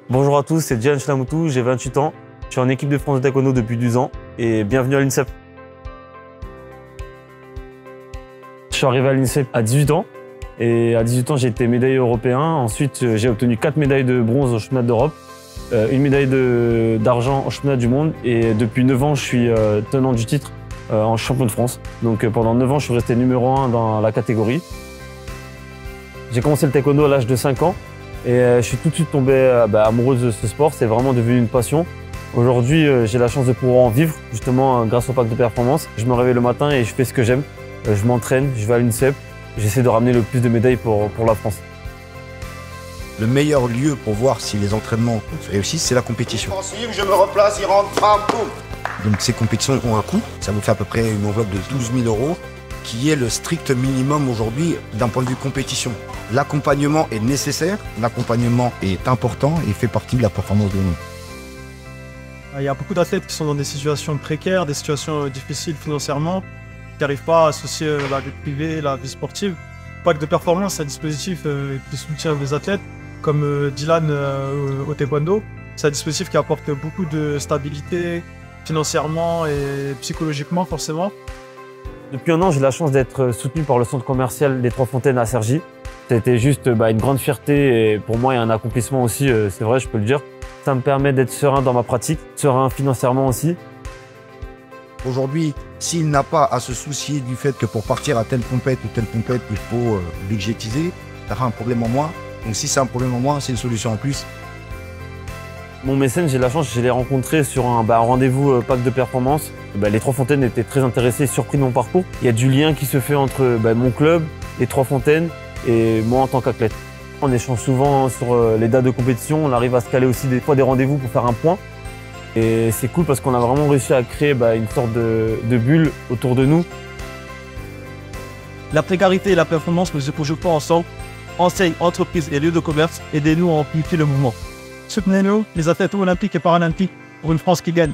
Bonjour à tous, c'est Gian Chlamutu, j'ai 28 ans. Je suis en équipe de France de taekwondo depuis 12 ans et bienvenue à l'INSEP. Je suis arrivé à l'INSEP à 18 ans et à 18 ans j'ai été médaillé européen. Ensuite j'ai obtenu 4 médailles de bronze au championnat d'Europe, une médaille d'argent au championnat du monde et depuis 9 ans je suis tenant du titre en champion de France. Donc pendant 9 ans je suis resté numéro 1 dans la catégorie. J'ai commencé le taekwondo à l'âge de 5 ans. Et je suis tout de suite tombé amoureuse de ce sport, c'est vraiment devenu une passion. Aujourd'hui, j'ai la chance de pouvoir en vivre, justement grâce au pack de performance. Je me réveille le matin et je fais ce que j'aime. Je m'entraîne, je vais à l'INSEP, j'essaie de ramener le plus de médailles pour la France. Le meilleur lieu pour voir si les entraînements réussissent, c'est la compétition. Je me replace, il rentre, bam, boum. Donc ces compétitions ont un coût, ça vous fait à peu près une enveloppe de 12 000 €, qui est le strict minimum aujourd'hui d'un point de vue compétition. L'accompagnement est nécessaire, l'accompagnement est important et fait partie de la performance de nous. Il y a beaucoup d'athlètes qui sont dans des situations précaires, des situations difficiles financièrement, qui n'arrivent pas à associer la vie privée et la vie sportive. Le pack de performance, c'est un dispositif qui soutient les athlètes, comme Dylan au taekwondo. C'est un dispositif qui apporte beaucoup de stabilité financièrement et psychologiquement forcément. Depuis un an, j'ai la chance d'être soutenu par le centre commercial des Trois Fontaines à Cergy. C'était juste une grande fierté et pour moi, il y a un accomplissement aussi, c'est vrai, je peux le dire. Ça me permet d'être serein dans ma pratique, serein financièrement aussi. Aujourd'hui, s'il n'a pas à se soucier du fait que pour partir à telle compète ou telle compète, il faut budgétiser, ça aura un problème en moins. Donc si c'est un problème en moins, c'est une solution en plus. Mon mécène, j'ai la chance, je l'ai rencontré sur un rendez-vous pack de performance. Les Trois Fontaines étaient très intéressés et surpris de mon parcours. Il y a du lien qui se fait entre mon club, les Trois Fontaines et moi en tant qu'athlète. On échange souvent sur les dates de compétition, on arrive à se caler aussi des fois des rendez-vous pour faire un point. Et c'est cool parce qu'on a vraiment réussi à créer une sorte de bulle autour de nous. La précarité et la performance ne se conjuguent pas ensemble. Enseignes, entreprises et lieux de commerce, aidez-nous à amplifier le mouvement. Soutenez-nous, les athlètes olympiques et paralympiques, pour une France qui gagne.